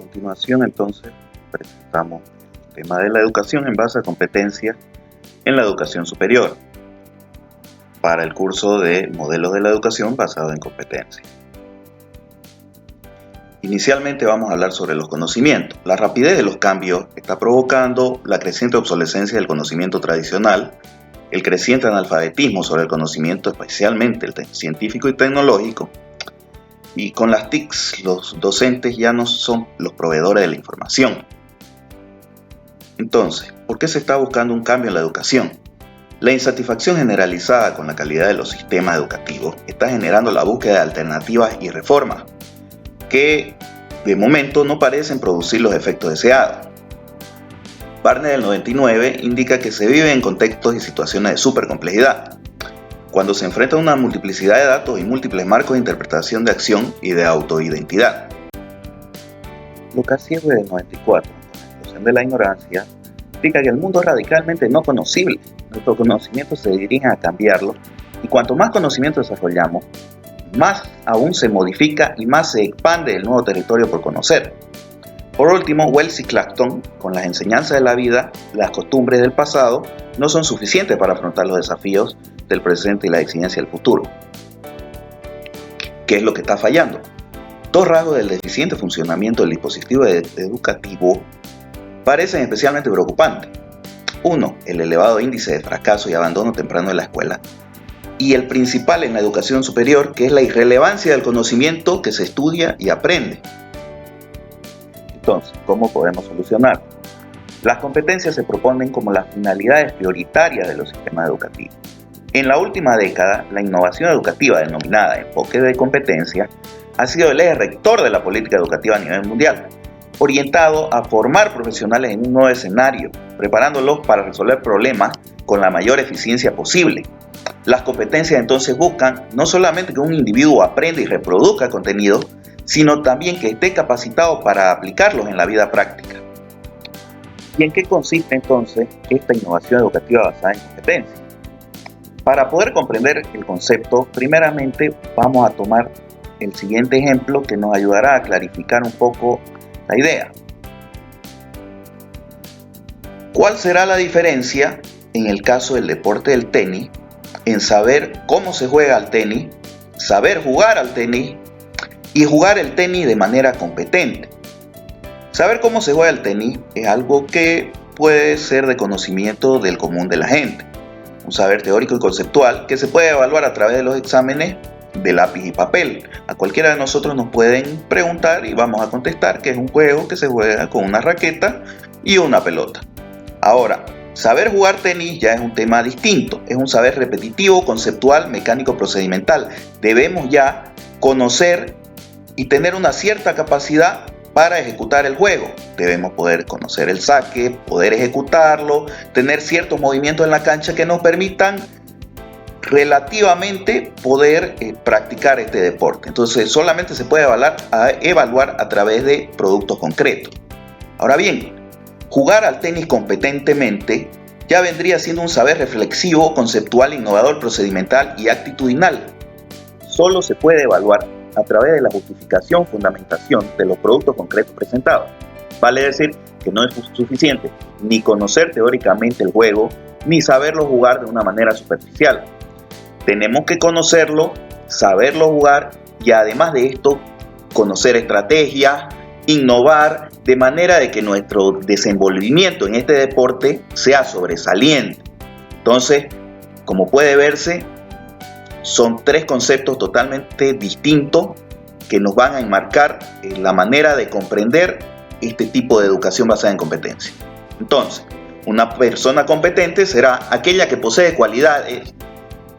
continuación, entonces, presentamos el tema de la educación en base a competencias en la educación superior para el curso de modelos de la educación basado en competencias. Inicialmente vamos a hablar sobre los conocimientos. La rapidez de los cambios está provocando la creciente obsolescencia del conocimiento tradicional, el creciente analfabetismo sobre el conocimiento, especialmente el científico y tecnológico, y con las TICs los docentes ya no son los proveedores de la información. Entonces, ¿por qué se está buscando un cambio en la educación? La insatisfacción generalizada con la calidad de los sistemas educativos está generando la búsqueda de alternativas y reformas que de momento no parecen producir los efectos deseados. Barnes del 99 indica que se vive en contextos y situaciones de supercomplejidad, cuando se enfrenta a una multiplicidad de datos y múltiples marcos de interpretación de acción y de autoidentidad. Lucas Sierra del 94, con la explosión de la ignorancia, explica que el mundo es radicalmente no conocible. Nuestros conocimientos se dirigen a cambiarlo, y cuanto más conocimiento desarrollamos, más aún se modifica y más se expande el nuevo territorio por conocer. Por último, Wells y Clapton, con las enseñanzas de la vida, las costumbres del pasado, no son suficientes para afrontar los desafíos del presente y la exigencia del futuro. ¿Qué es lo que está fallando? Dos rasgos del deficiente funcionamiento del dispositivo educativo parecen especialmente preocupantes. Uno, el elevado índice de fracaso y abandono temprano de la escuela. Y el principal en la educación superior, que es la irrelevancia del conocimiento que se estudia y aprende. Entonces, ¿cómo podemos solucionar? Las competencias se proponen como las finalidades prioritarias de los sistemas educativos. En la última década, la innovación educativa denominada enfoque de competencia ha sido el eje rector de la política educativa a nivel mundial, orientado a formar profesionales en un nuevo escenario, preparándolos para resolver problemas con la mayor eficiencia posible. Las competencias entonces buscan no solamente que un individuo aprenda y reproduzca contenido, sino también que esté capacitado para aplicarlos en la vida práctica. ¿Y en qué consiste entonces esta innovación educativa basada en competencias? Para poder comprender el concepto, primeramente vamos a tomar el siguiente ejemplo que nos ayudará a clarificar un poco la idea. ¿Cuál será la diferencia en el caso del deporte del tenis en saber cómo se juega al tenis, saber jugar al tenis y jugar el tenis de manera competente? Saber cómo se juega el tenis es algo que puede ser de conocimiento del común de la gente, un saber teórico y conceptual que se puede evaluar a través de los exámenes de lápiz y papel. A cualquiera de nosotros nos pueden preguntar y vamos a contestar que es un juego que se juega con una raqueta y una pelota. Ahora, saber jugar tenis ya es un tema distinto, es un saber repetitivo, conceptual, mecánico, procedimental. Debemos ya conocer y tener una cierta capacidad para ejecutar el juego. Debemos poder conocer el saque, poder ejecutarlo, tener ciertos movimientos en la cancha que nos permitan relativamente poder practicar este deporte. Entonces solamente se puede evaluar a través de productos concretos. Ahora bien, jugar al tenis competentemente ya vendría siendo un saber reflexivo, conceptual, innovador, procedimental y actitudinal. Solo se puede evaluar a través de la justificación, fundamentación de los productos concretos presentados. Vale decir que no es suficiente ni conocer teóricamente el juego, ni saberlo jugar de una manera superficial. Tenemos que conocerlo, saberlo jugar y además de esto, conocer estrategias, innovar de manera de que nuestro desenvolvimiento en este deporte sea sobresaliente. Entonces, como puede verse, son tres conceptos totalmente distintos que nos van a enmarcar la manera de comprender este tipo de educación basada en competencia. Entonces, una persona competente será aquella que posee cualidades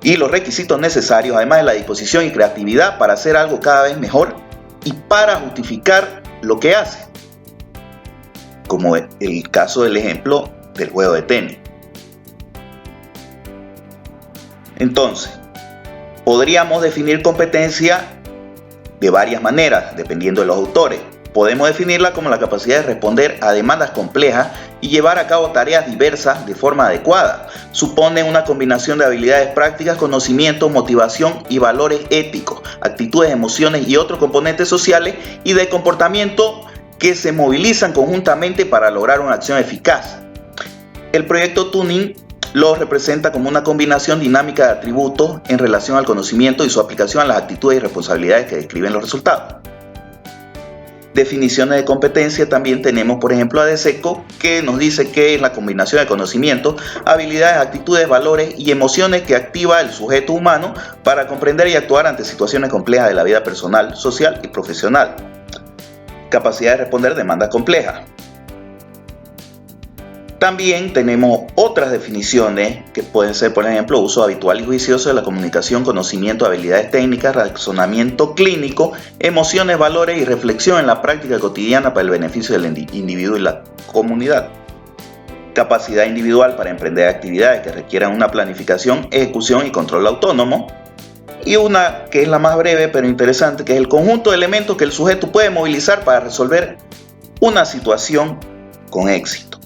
y los requisitos necesarios, además de la disposición y creatividad para hacer algo cada vez mejor y para justificar lo que hace, como el caso del ejemplo del juego de tenis. Entonces, podríamos definir competencia de varias maneras, dependiendo de los autores. Podemos definirla como la capacidad de responder a demandas complejas y llevar a cabo tareas diversas de forma adecuada. Supone una combinación de habilidades prácticas, conocimientos, motivación y valores éticos, actitudes, emociones y otros componentes sociales y de comportamiento que se movilizan conjuntamente para lograr una acción eficaz. El proyecto Tuning lo representa como una combinación dinámica de atributos en relación al conocimiento y su aplicación a las actitudes y responsabilidades que describen los resultados. Definiciones de competencia también tenemos, por ejemplo, a DeSeco, que nos dice que es la combinación de conocimientos, habilidades, actitudes, valores y emociones que activa el sujeto humano para comprender y actuar ante situaciones complejas de la vida personal, social y profesional. Capacidad de responder demandas complejas. También tenemos otras definiciones que pueden ser, por ejemplo, uso habitual y juicioso de la comunicación, conocimiento, habilidades técnicas, razonamiento clínico, emociones, valores y reflexión en la práctica cotidiana para el beneficio del individuo y la comunidad. Capacidad individual para emprender actividades que requieran una planificación, ejecución y control autónomo. Y una que es la más breve pero interesante, que es el conjunto de elementos que el sujeto puede movilizar para resolver una situación con éxito.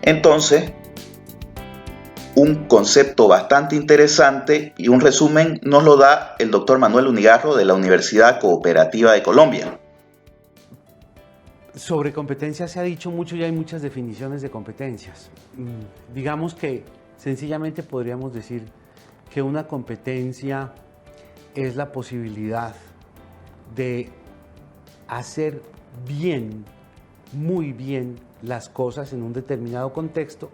Entonces, un concepto bastante interesante y un resumen nos lo da el doctor Manuel Unigarro de la Universidad Cooperativa de Colombia. Sobre competencias se ha dicho mucho y hay muchas definiciones de competencias. Digamos que sencillamente podríamos decir que una competencia es la posibilidad de hacer bien, muy bien, las cosas en un determinado contexto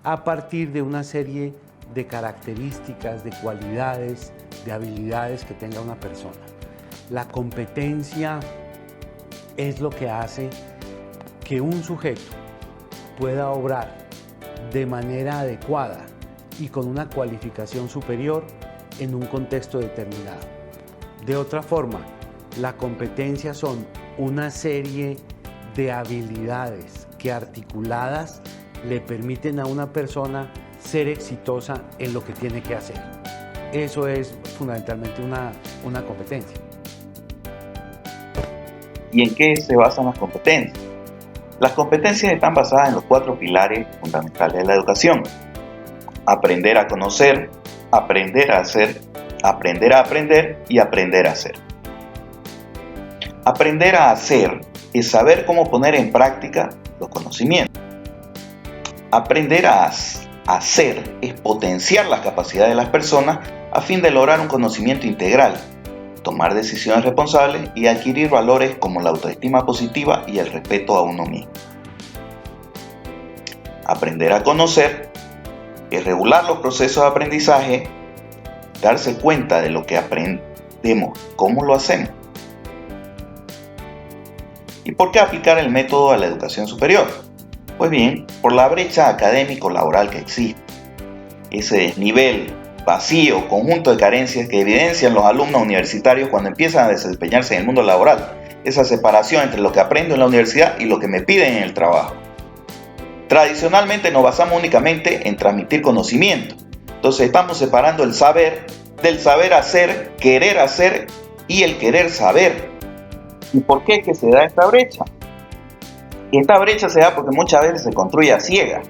a partir de una serie de características, de cualidades, de habilidades que tenga una persona. La competencia es lo que hace que un sujeto pueda obrar de manera adecuada y con una cualificación superior en un contexto determinado. De otra forma, la competencia son una serie de habilidades que articuladas le permiten a una persona ser exitosa en lo que tiene que hacer. Eso es fundamentalmente una competencia. ¿Y en qué se basan las competencias? Las competencias están basadas en los 4 pilares fundamentales de la educación: aprender a conocer, aprender a hacer, aprender a aprender y aprender a hacer. Aprender a hacer es saber cómo poner en práctica los conocimientos. Aprender a hacer es potenciar las capacidades de las personas a fin de lograr un conocimiento integral, tomar decisiones responsables y adquirir valores como la autoestima positiva y el respeto a uno mismo. Aprender a conocer es regular los procesos de aprendizaje, darse cuenta de lo que aprendemos, cómo lo hacemos. ¿Y por qué aplicar el método a la educación superior? Pues bien, por la brecha académico-laboral que existe. Ese desnivel, vacío, conjunto de carencias que evidencian los alumnos universitarios cuando empiezan a desempeñarse en el mundo laboral. Esa separación entre lo que aprendo en la universidad y lo que me piden en el trabajo. Tradicionalmente nos basamos únicamente en transmitir conocimiento. Entonces estamos separando el saber del saber hacer y el querer saber. ¿Y por qué es que se da esta brecha? Esta brecha se da porque muchas veces se construye a ciegas.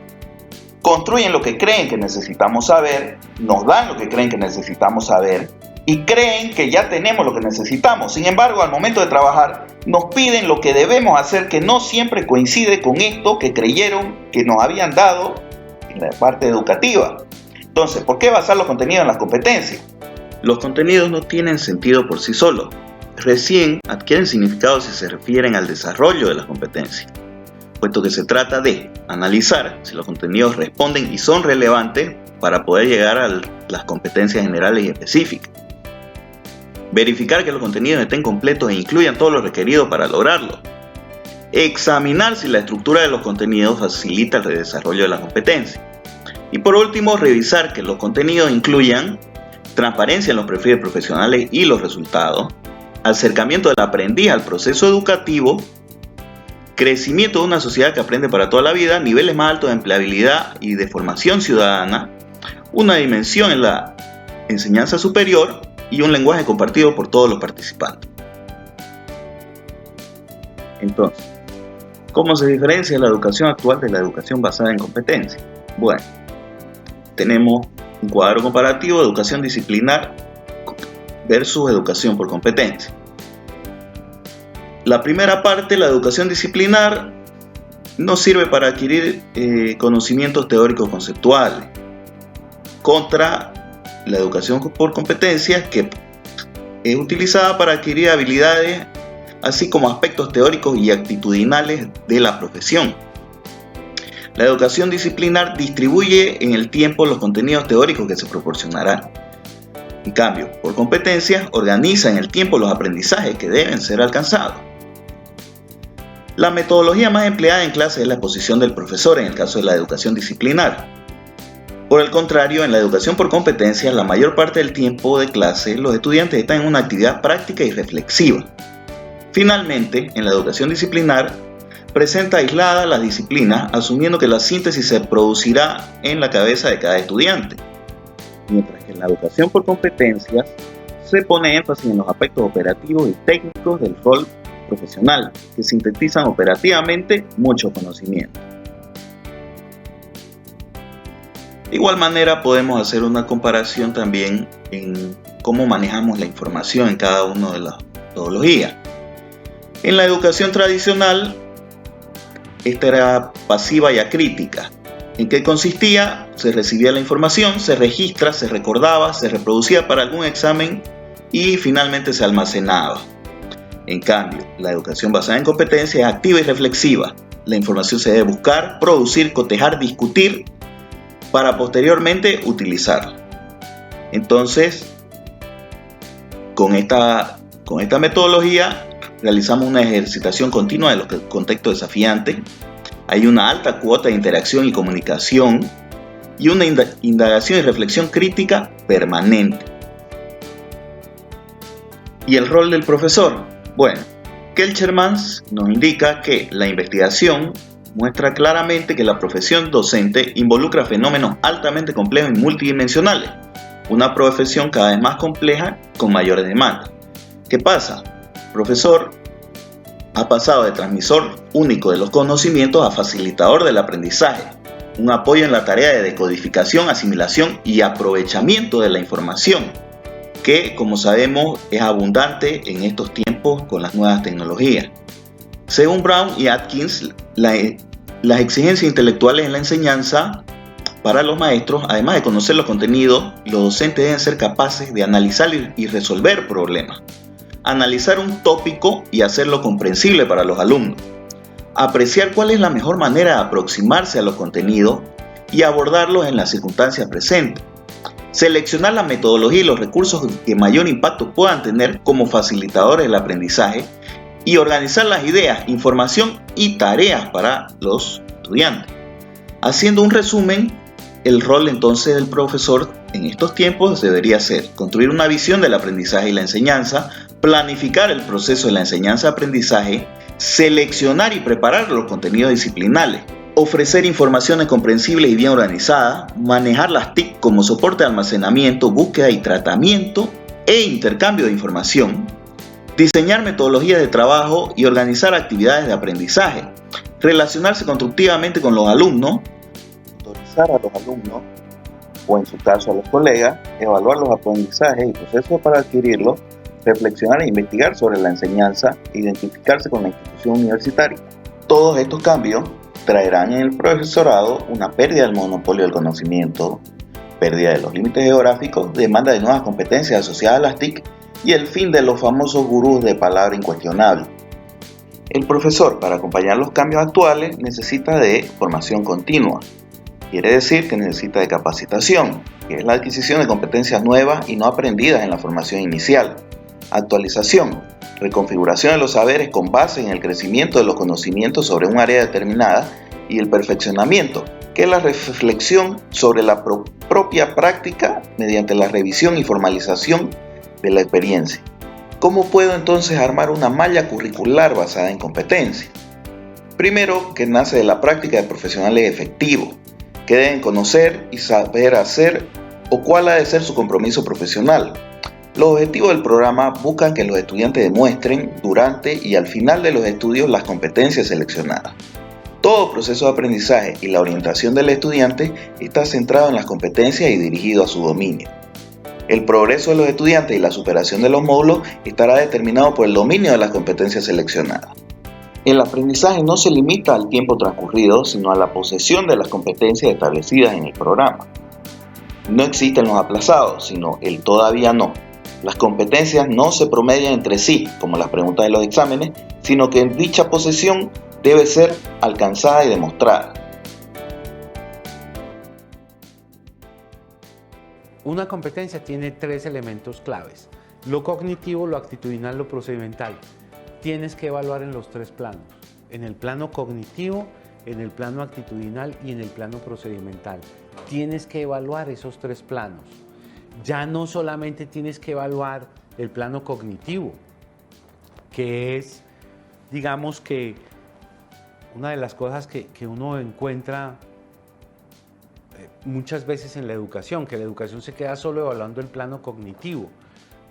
Construyen lo que creen que necesitamos saber, nos dan lo que creen que necesitamos saber y creen que ya tenemos lo que necesitamos. Sin embargo, al momento de trabajar, nos piden lo que debemos hacer que no siempre coincide con esto que creyeron que nos habían dado en la parte educativa. Entonces, ¿por qué basar los contenidos en las competencias? Los contenidos no tienen sentido por sí solos. Recién adquieren significado si se refieren al desarrollo de las competencias, puesto que se trata de analizar si los contenidos responden y son relevantes para poder llegar a las competencias generales y específicas. Verificar que los contenidos estén completos e incluyan todo lo requerido para lograrlo. Examinar si la estructura de los contenidos facilita el desarrollo de las competencias. Y por último, revisar que los contenidos incluyan transparencia en los perfiles profesionales y los resultados, acercamiento del aprendiz al proceso educativo, crecimiento de una sociedad que aprende para toda la vida, niveles más altos de empleabilidad y de formación ciudadana, una dimensión en la enseñanza superior y un lenguaje compartido por todos los participantes. Entonces, ¿cómo se diferencia la educación actual de la educación basada en competencias? Bueno, tenemos un cuadro comparativo de educación disciplinar versus educación por competencia. La primera parte, la educación disciplinar, nos sirve para adquirir conocimientos teóricos conceptuales, contra la educación por competencias, que es utilizada para adquirir habilidades, así como aspectos teóricos y actitudinales de la profesión. La educación disciplinar distribuye en el tiempo los contenidos teóricos que se proporcionarán. En cambio, por competencias, organiza en el tiempo los aprendizajes que deben ser alcanzados. La metodología más empleada en clase es la exposición del profesor en el caso de la educación disciplinar. Por el contrario, en la educación por competencias, la mayor parte del tiempo de clase, los estudiantes están en una actividad práctica y reflexiva. Finalmente, en la educación disciplinar, presenta aisladas las disciplinas, asumiendo que la síntesis se producirá en la cabeza de cada estudiante. Mientras que en la educación por competencias se pone énfasis en los aspectos operativos y técnicos del rol profesional, que sintetizan operativamente mucho conocimiento. De igual manera, podemos hacer una comparación también en cómo manejamos la información en cada una de las metodologías. En la educación tradicional, esta era pasiva y acrítica. ¿En qué consistía? Se recibía la información, se registra, se recordaba, se reproducía para algún examen y finalmente se almacenaba. En cambio, la educación basada en competencia es activa y reflexiva. La información se debe buscar, producir, cotejar, discutir para posteriormente utilizarla. Entonces, con esta metodología realizamos una ejercitación continua de los contextos desafiantes. Hay una alta cuota de interacción y comunicación y una indagación y reflexión crítica permanente. ¿Y el rol del profesor? Bueno, Kelchermans nos indica que la investigación muestra claramente que la profesión docente involucra fenómenos altamente complejos y multidimensionales, una profesión cada vez más compleja con mayores demandas. ¿Qué pasa? El profesor ha pasado de transmisor único de los conocimientos a facilitador del aprendizaje, un apoyo en la tarea de decodificación, asimilación y aprovechamiento de la información, que, como sabemos, es abundante en estos tiempos con las nuevas tecnologías. Según Brown y Atkins, las exigencias intelectuales en la enseñanza para los maestros, además de conocer los contenidos, los docentes deben ser capaces de analizar y resolver problemas, analizar un tópico y hacerlo comprensible para los alumnos, apreciar cuál es la mejor manera de aproximarse a los contenidos y abordarlos en las circunstancias presentes, seleccionar la metodología y los recursos que mayor impacto puedan tener como facilitadores del aprendizaje y organizar las ideas, información y tareas para los estudiantes. Haciendo un resumen, el rol entonces del profesor en estos tiempos debería ser construir una visión del aprendizaje y la enseñanza, planificar el proceso de la enseñanza-aprendizaje, seleccionar y preparar los contenidos disciplinares, ofrecer informaciones comprensibles y bien organizadas, manejar las TIC como soporte de almacenamiento, búsqueda y tratamiento e intercambio de información, diseñar metodologías de trabajo y organizar actividades de aprendizaje, relacionarse constructivamente con los alumnos, autorizar a los alumnos o en su caso a los colegas, evaluar los aprendizajes y procesos para adquirirlos, reflexionar e investigar sobre la enseñanza e identificarse con la institución universitaria. Todos estos cambios traerán en el profesorado una pérdida del monopolio del conocimiento, pérdida de los límites geográficos, demanda de nuevas competencias asociadas a las TIC y el fin de los famosos gurús de palabra incuestionable. El profesor, para acompañar los cambios actuales, necesita de formación continua. Quiere decir que necesita de capacitación, que es la adquisición de competencias nuevas y no aprendidas en la formación inicial. Actualización, reconfiguración de los saberes con base en el crecimiento de los conocimientos sobre un área determinada, y el perfeccionamiento, que es la reflexión sobre la propia práctica mediante la revisión y formalización de la experiencia. ¿Cómo puedo entonces armar una malla curricular basada en competencias? Primero, que nace de la práctica de profesionales efectivos, que deben conocer y saber hacer o cuál ha de ser su compromiso profesional. Los objetivos del programa buscan que los estudiantes demuestren durante y al final de los estudios las competencias seleccionadas. Todo proceso de aprendizaje y la orientación del estudiante está centrado en las competencias y dirigido a su dominio. El progreso de los estudiantes y la superación de los módulos estará determinado por el dominio de las competencias seleccionadas. El aprendizaje no se limita al tiempo transcurrido, sino a la posesión de las competencias establecidas en el programa. No existen los aplazados, sino el todavía no. Las competencias no se promedian entre sí, como las preguntas de los exámenes, sino que dicha posesión debe ser alcanzada y demostrada. Una competencia tiene 3 elementos claves: lo cognitivo, lo actitudinal, lo procedimental. Tienes que evaluar en los 3 planos: en el plano cognitivo, en el plano actitudinal y en el plano procedimental. Tienes que evaluar esos 3 planos. Ya no solamente tienes que evaluar el plano cognitivo, que es, digamos que, una de las cosas que uno encuentra muchas veces en la educación, que la educación se queda solo evaluando el plano cognitivo,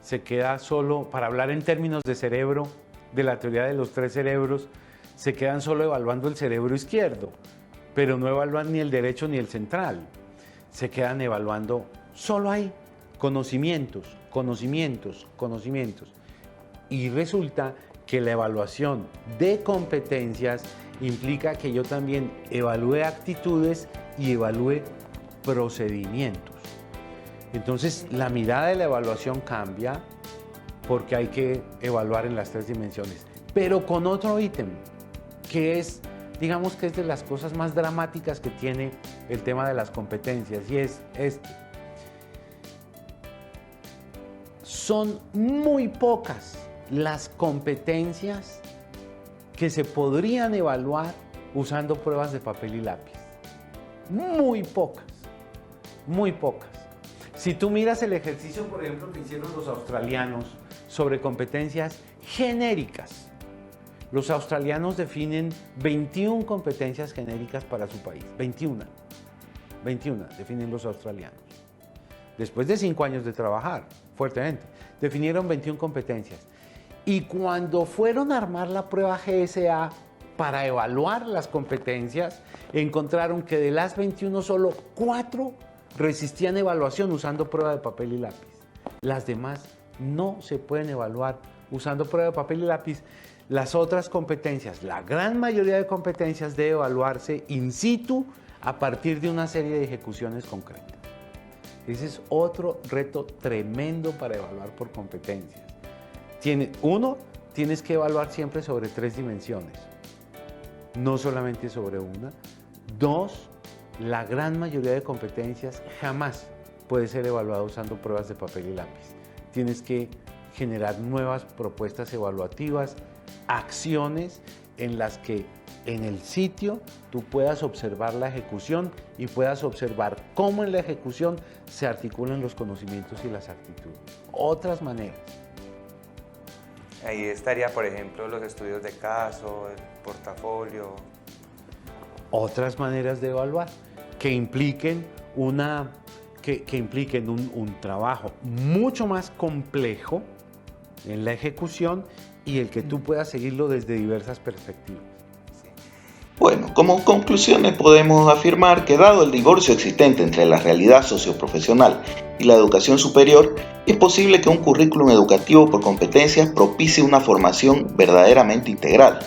se queda solo, para hablar en términos de cerebro, de la teoría de los 3 cerebros, se quedan solo evaluando el cerebro izquierdo, pero no evalúan ni el derecho ni el central, se quedan evaluando solo ahí, conocimientos, y resulta que la evaluación de competencias implica que yo también evalúe actitudes y evalúe procedimientos. Entonces, la mirada de la evaluación cambia porque hay que evaluar en las 3 dimensiones, pero con otro ítem que es, digamos que es de las cosas más dramáticas que tiene el tema de las competencias, y es este. Son muy pocas las competencias que se podrían evaluar usando pruebas de papel y lápiz. Muy pocas, muy pocas. Si tú miras el ejercicio, por ejemplo, que hicieron los australianos sobre competencias genéricas, los australianos definen 21 competencias genéricas para su país. 21 definen los australianos. Después de 5 años de trabajar fuertemente, definieron 21 competencias. Y cuando fueron a armar la prueba GSA para evaluar las competencias, encontraron que de las 21 solo 4 resistían evaluación usando prueba de papel y lápiz. Las demás no se pueden evaluar usando prueba de papel y lápiz. Las otras competencias, la gran mayoría de competencias, debe evaluarse in situ a partir de una serie de ejecuciones concretas. Ese es otro reto tremendo para evaluar por competencias. Tienes que evaluar siempre sobre 3 dimensiones, no solamente sobre una. 2, la gran mayoría de competencias jamás puede ser evaluada usando pruebas de papel y lápiz. Tienes que generar nuevas propuestas evaluativas, acciones en las que en el sitio tú puedas observar la ejecución y puedas observar cómo en la ejecución se articulan los conocimientos y las actitudes. Otras maneras. Ahí estaría, por ejemplo, los estudios de caso, el portafolio. Otras maneras de evaluar que impliquen un trabajo mucho más complejo en la ejecución y el que tú puedas seguirlo desde diversas perspectivas. Bueno, como conclusiones podemos afirmar que dado el divorcio existente entre la realidad socioprofesional y la educación superior, es posible que un currículum educativo por competencias propicie una formación verdaderamente integral.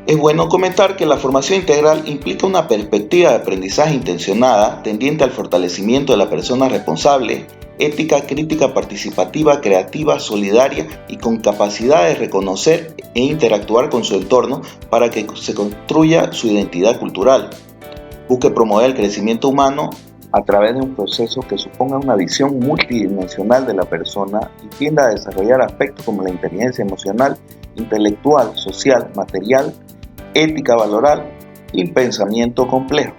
Es bueno comentar que la formación integral implica una perspectiva de aprendizaje intencionada tendiente al fortalecimiento de la persona responsable, ética, crítica, participativa, creativa, solidaria y con capacidad de reconocer e interactuar con su entorno para que se construya su identidad cultural. Busque promover el crecimiento humano a través de un proceso que suponga una visión multidimensional de la persona y tienda a desarrollar aspectos como la inteligencia emocional, intelectual, social, material, ética valoral y pensamiento complejo.